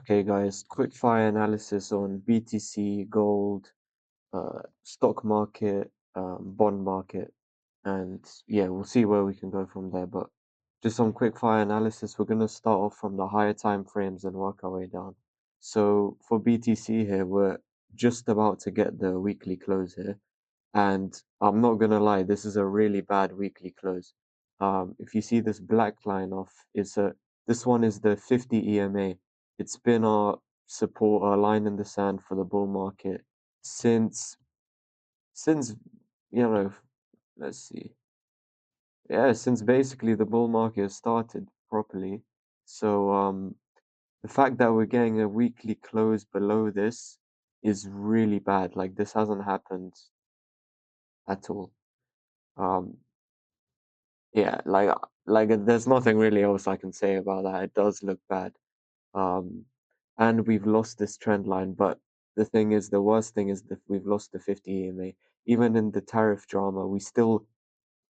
Okay, guys, quickfire analysis on BTC, gold, stock market, bond market, and yeah, we'll see where we can go from there. But just some quickfire analysis, we're going to start off from the higher time frames and work our way down. So for BTC here, we're just about to get the weekly close here. And I'm not gonna lie, this is a really bad weekly close. If you see this black line off, this one is the 50 EMA. It's been our support, our line in the sand for the bull market since since you know, let's see, yeah, since basically the bull market started properly. So the fact that we're getting a weekly close below this is really bad. Like this hasn't happened at all. Um, Yeah, there's nothing really else I can say about that. It does look bad. Um, and we've lost this trend line, but the worst thing is that we've lost the 50 EMA. Even in the tariff drama, we still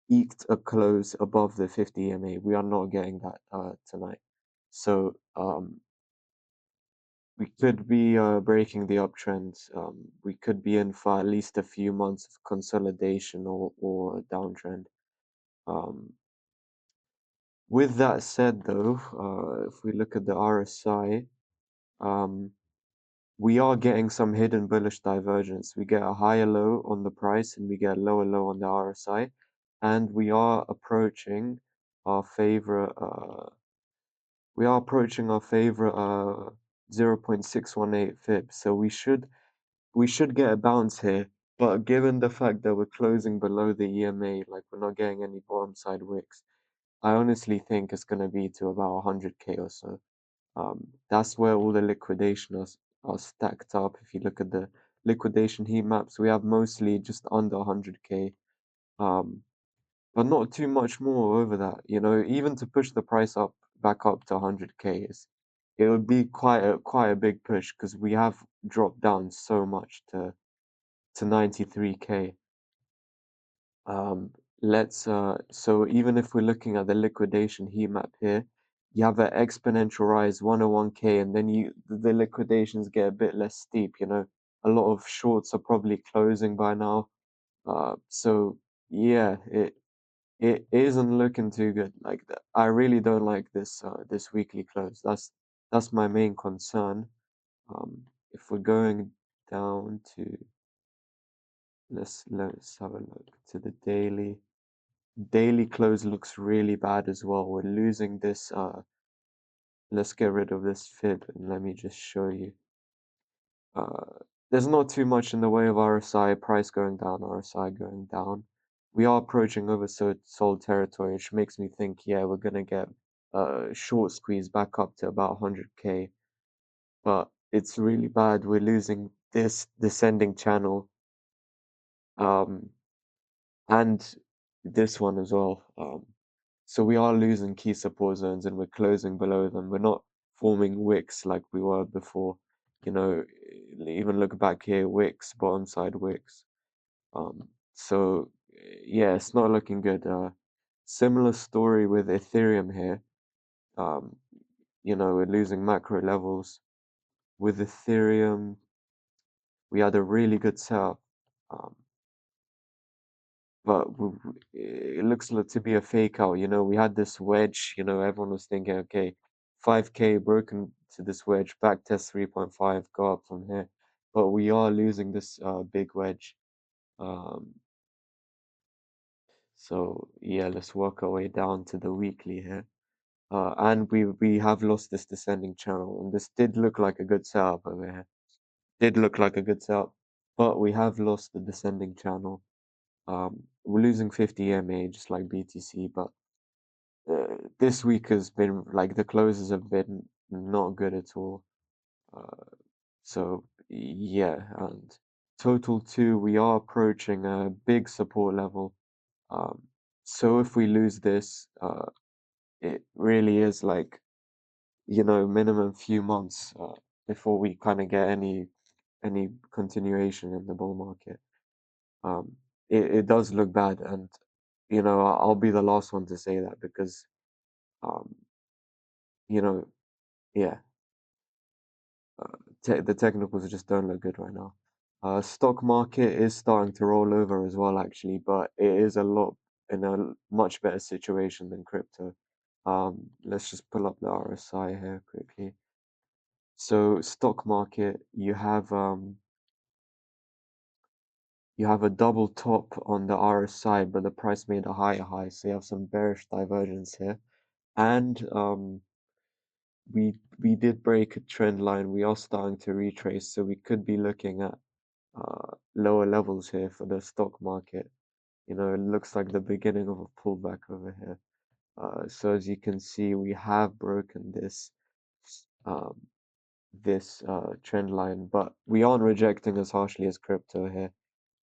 eked a close above the 50 EMA. We are not getting that tonight. So we could be breaking the uptrend. We could be in for at least a few months of consolidation or a downtrend. Um, With that said, though, if we look at the RSI, um, we are getting some hidden bullish divergence. We get a higher low on the price and we get a lower low on the RSI, and our favorite. We are approaching our favorite 0.618 fib. So we should get a bounce here. But given the fact that we're closing below the EMA, like we're not getting any bottom side wicks, I honestly think it's going to be to about 100K or so. That's where all the are stacked up. If you look at the liquidation heat maps, we have mostly just under 100K, um, but not too much more over that. You know, even to push the price up back up to 100K it would be quite a big push because we have dropped down so much to 93K. Um, so even if we're looking at the liquidation heat map here, you have an exponential rise 101K, and then the liquidations get a bit less steep, you know. A lot of shorts are probably closing by now. So yeah, it isn't looking too good. Like I really don't like this weekly close. That's my main concern. If we're going down to let's have a look to the daily. Daily close looks really bad as well. We're losing this. Let's get rid of this fib and let me just show you. There's not too much in the way of RSI, price going down, RSI going down. We are approaching oversold territory, which makes me think, yeah, we're gonna get a short squeeze back up to about 100K. But it's really bad. We're losing this descending channel, um, and this one as well. So we are losing key support zones and we're closing below them. We're not forming wicks like we were before. You know, even look back here, wicks, bottom side wicks. So yeah, it's not looking good. Similar story with Ethereum here. Um, you know, we're losing macro levels. With Ethereum, we had a really good setup. Um, but it looks like to be a fake out. You know, we had this wedge. You know, everyone was thinking, okay, 5K broken to this wedge, back test 3.5, go up from here. But we are losing this big wedge. Um, so yeah, let's work our way down to the weekly here. And we have lost this descending channel, and this did look like a good setup over here. Did look like a good setup, but we have lost the descending channel. We're losing 50 EMA just like BTC, but this week has been like the closes have been not good at all. So yeah, and total two, we are approaching a big support level. Um, so if we lose this, it really is like, you know, minimum few months before we kind of get any continuation in the bull market. Um, it does look bad, and you know, I'll be the last one to say that because um, you know, yeah. the technicals just don't look good right now. Stock market is starting to roll over as well, actually, but it is a lot in a much better situation than crypto. Let's just pull up the RSI here quickly. So stock market, you have a double top on the RSI, but the price made a higher high, so you have some bearish divergence here. And we did break a trend line. We are starting to retrace, so we could be looking at lower levels here for the stock market. You know, it looks like the beginning of a pullback over here. So as you can see, we have broken um, this trend line, but we aren't rejecting as harshly as crypto here.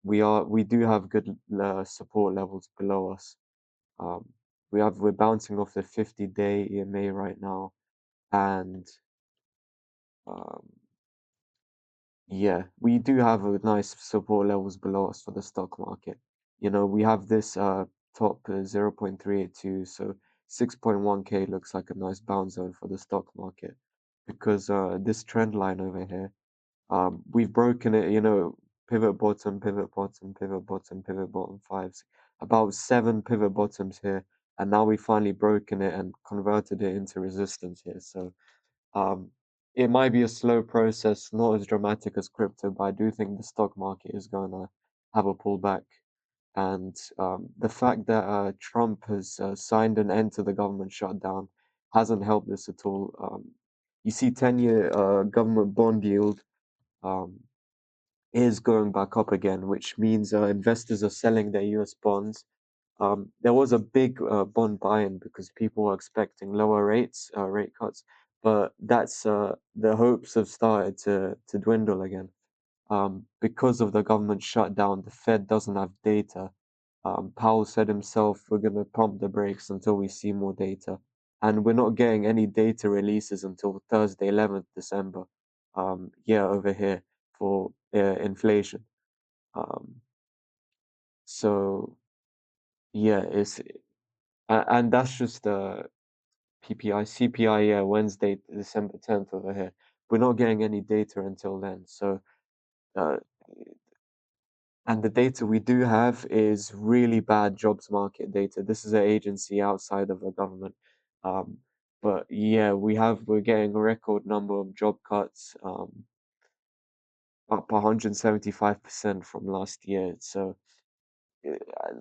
We do have good support levels below us. Um, we're bouncing off the 50-day EMA right now, and um, yeah, we do have a nice support levels below us for the stock market. You know, we have this top 0.382, so 6.1K looks like a nice bounce zone for the stock market because this trend line over here, we've broken it, you know, pivot bottom, pivot bottom, pivot bottom, pivot bottom fives, about 7 pivot bottoms here, and now we finally broken it and converted it into resistance here. So um, it might be a slow process, not as dramatic as crypto, but I do think the stock market is going to have a pullback. And the fact that Trump has signed an end to the government shutdown hasn't helped this at all. You see 10-year government bond yield um, is going back up again, which means investors are selling their US bonds. There was a big bond buy-in because people were expecting lower rates, rate cuts, but that's the hopes have started to dwindle again. Because of the government shutdown, the Fed doesn't have data. Powell said himself, we're going to pump the brakes until we see more data. And we're not getting any data releases until Thursday, 11th December. Yeah, over here for inflation. Um, so yeah, and that's just PPI, CPI, yeah, Wednesday, December 10th over here. We're not getting any data until then. So, uh, and the data we do have is really bad jobs market data. This is an agency outside of the government. Um, but yeah, we're getting a record number of job cuts, up 175% from last year. So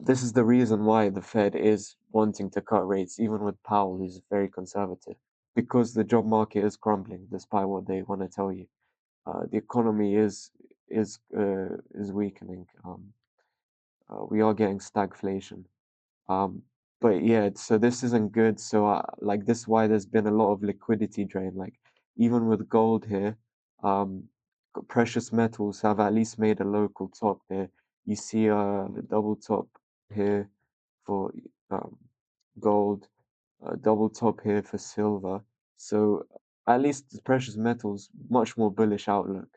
this is the reason why the Fed is wanting to cut rates, even with Powell, who's very conservative, because the job market is crumbling, despite what they want to tell you. The economy is weakening. We are getting stagflation. Um, but yeah, so this isn't good. So like this is why there's been a lot of liquidity drain. Like even with gold here, um, precious metals have at least made a local top here. You see the double top here for um, gold, double top here for silver. So at least the precious metals, much more bullish outlook.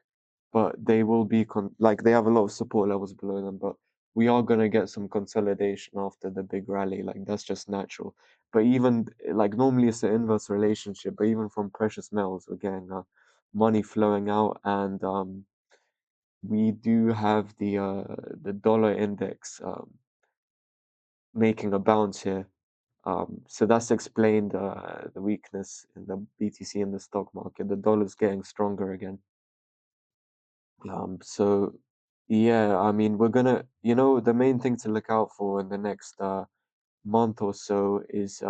But they will be like they have a lot of support levels below them, but we are going to get some consolidation after the big rally. Like that's just natural. But even like normally it's an inverse relationship, but even from precious metals, we're getting money flowing out, and we do have the dollar index making a bounce here. So that's explained the weakness in the BTC in the stock market. The dollar's getting stronger again. So yeah, I mean, we're gonna, you know, the main thing to look out for in the next month or so is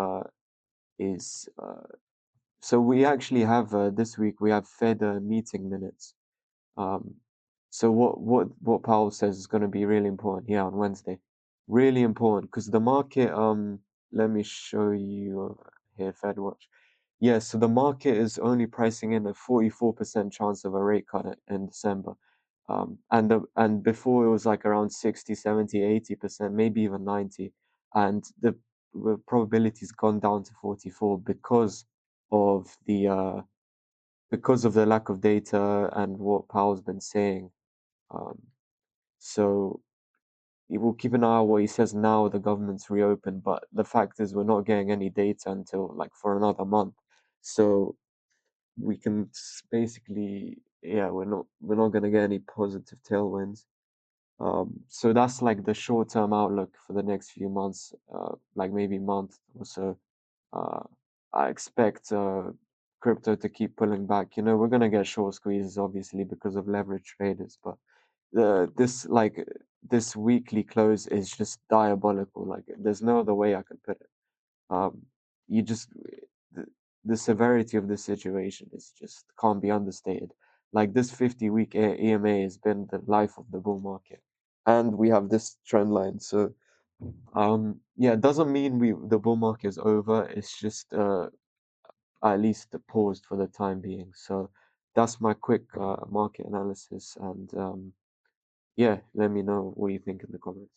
so we actually have this week we have Fed meeting minutes. Um, so what Powell says is going to be really important. Yeah, on Wednesday, really important because the market. Let me show you here, Fed Watch. Yeah, so the market is only pricing in a 44% chance of a rate cut in December. And before it was like around 60, 70, 80%, maybe even 90. And the probability's gone down to 44 of the because of the lack of data and what Powell's been saying. Um, so we'll keep an eye on what he says now. The government's reopened, but the fact is we're not getting any data until like for another month. So we can basically yeah, we're not gonna get any positive tailwinds. So that's like the short-term outlook for the next few months, like maybe month or so. Uh, I expect crypto to keep pulling back. We're gonna get short squeezes obviously because of leverage traders, but this weekly close is just diabolical. Like there's no other way I can put it. You just the, the severity of the situation is just can't be understated. Like this 50-week EMA has been the life of the bull market, and we have this trend line. So yeah, it doesn't mean the bull market is over. It's just at least paused for the time being. So that's my quick market analysis, and yeah, let me know what you think in the comments.